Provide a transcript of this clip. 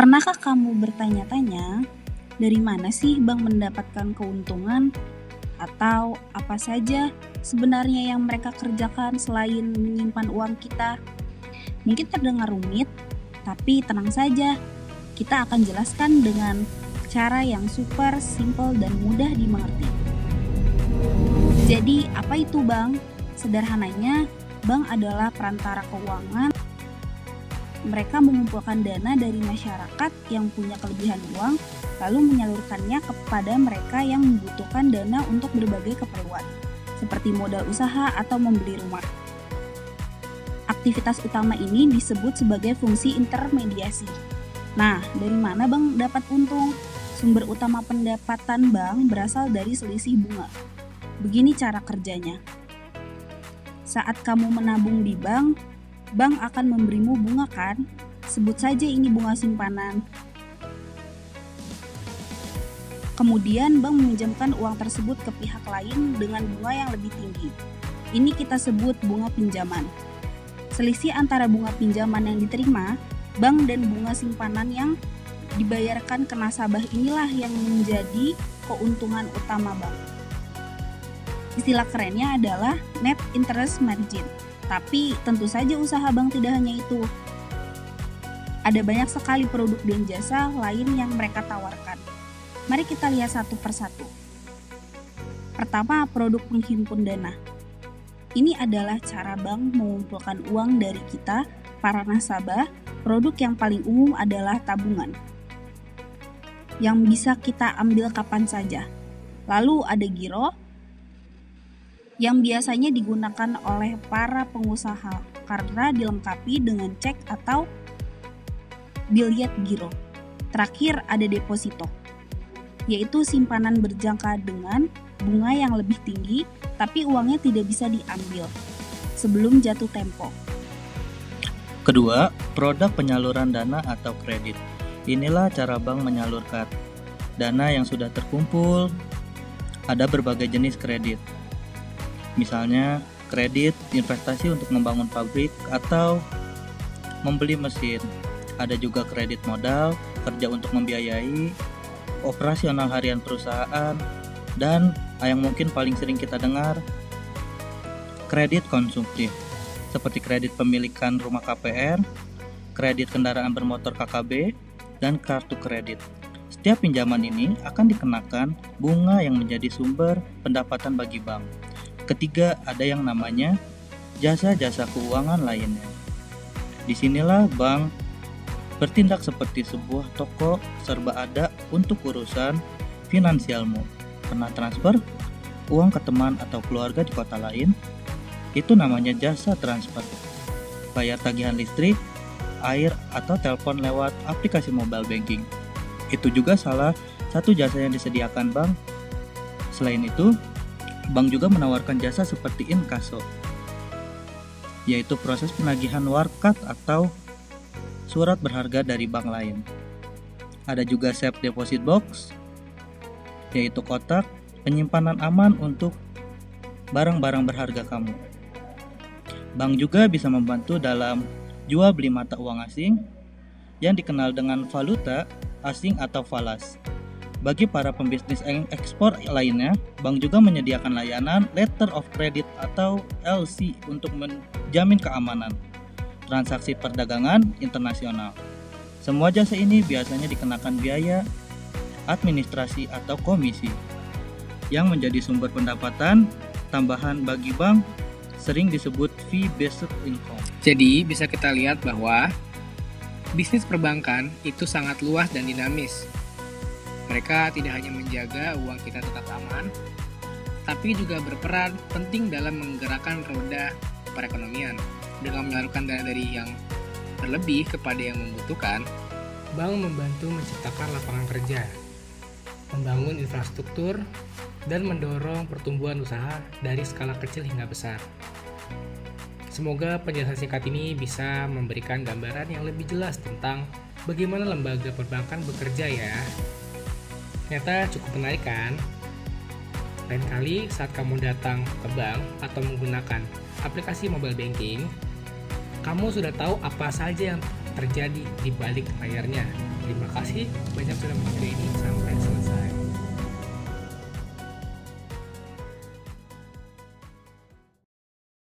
Pernahkah kamu bertanya-tanya, dari mana sih bank mendapatkan keuntungan? Atau apa saja sebenarnya yang mereka kerjakan selain menyimpan uang kita? Mungkin terdengar rumit, tapi tenang saja. Kita akan jelaskan dengan cara yang super simple dan mudah dimengerti. Jadi, apa itu bank? Sederhananya, bank adalah perantara keuangan. Mereka mengumpulkan dana dari masyarakat yang punya kelebihan uang, lalu menyalurkannya kepada mereka yang membutuhkan dana untuk berbagai keperluan, seperti modal usaha atau membeli rumah. Aktivitas utama ini disebut sebagai fungsi intermediasi. Nah, dari mana bank dapat untung? Sumber utama pendapatan bank berasal dari selisih bunga. Begini cara kerjanya. Saat kamu menabung di bank akan memberimu bunga kan? Sebut saja ini bunga simpanan. Kemudian bank meminjamkan uang tersebut ke pihak lain dengan bunga yang lebih tinggi. Ini kita sebut bunga pinjaman. Selisih antara bunga pinjaman yang diterima bank dan bunga simpanan yang dibayarkan ke nasabah inilah yang menjadi keuntungan utama bank. Istilah kerennya adalah net interest margin. Tapi tentu saja usaha bank tidak hanya itu. Ada banyak sekali produk dan jasa lain yang mereka tawarkan. Mari kita lihat satu persatu. Pertama, produk penghimpun dana. Ini adalah cara bank mengumpulkan uang dari kita, para nasabah. Produk yang paling umum adalah tabungan, yang bisa kita ambil kapan saja. Lalu ada giro, yang biasanya digunakan oleh para pengusaha karena dilengkapi dengan cek atau biliet giro. Terakhir ada deposito, yaitu simpanan berjangka dengan bunga yang lebih tinggi tapi uangnya tidak bisa diambil sebelum jatuh tempo. Kedua, produk penyaluran dana atau kredit. Inilah cara bank menyalurkan dana yang sudah terkumpul. Ada berbagai jenis kredit. Misalnya, kredit investasi untuk membangun pabrik atau membeli mesin. Ada juga kredit modal, kerja untuk membiayai operasional harian perusahaan, dan yang mungkin paling sering kita dengar, kredit konsumtif, seperti kredit pemilikan rumah KPR, kredit kendaraan bermotor KKB, dan kartu kredit. Setiap pinjaman ini akan dikenakan bunga yang menjadi sumber pendapatan bagi bank. Ketiga, ada yang namanya jasa-jasa keuangan lainnya. Disinilah bank bertindak seperti sebuah toko serba ada untuk urusan finansialmu. Pernah transfer uang ke teman atau keluarga di kota lain? Itu namanya jasa transfer. Bayar tagihan listrik, air, atau telepon lewat aplikasi mobile banking. Itu juga salah satu jasa yang disediakan bank. Selain itu, bank juga menawarkan jasa seperti inkaso, yaitu proses penagihan warkat atau surat berharga dari bank lain. Ada juga safe deposit box, yaitu kotak penyimpanan aman untuk barang-barang berharga kamu. Bank juga bisa membantu dalam jual beli mata uang asing yang dikenal dengan valuta asing atau falas. Bagi para pembisnis ekspor lainnya, bank juga menyediakan layanan Letter of Credit atau LC untuk menjamin keamanan transaksi perdagangan internasional. Semua jasa ini biasanya dikenakan biaya administrasi atau komisi yang menjadi sumber pendapatan tambahan bagi bank, sering disebut fee-based income. Jadi bisa kita lihat bahwa bisnis perbankan itu sangat luas dan dinamis. Mereka tidak hanya menjaga uang kita tetap aman, tapi juga berperan penting dalam menggerakkan roda perekonomian. Dengan menyalurkan dana dari yang terlebih kepada yang membutuhkan, bank membantu menciptakan lapangan kerja, membangun infrastruktur, dan mendorong pertumbuhan usaha dari skala kecil hingga besar. Semoga penjelasan singkat ini bisa memberikan gambaran yang lebih jelas tentang bagaimana lembaga perbankan bekerja ya. Ternyata cukup menarik kan? Lain kali saat kamu datang ke bank atau menggunakan aplikasi mobile banking, kamu sudah tahu apa saja yang terjadi di balik layarnya. Terima kasih banyak sudah mendengar ini.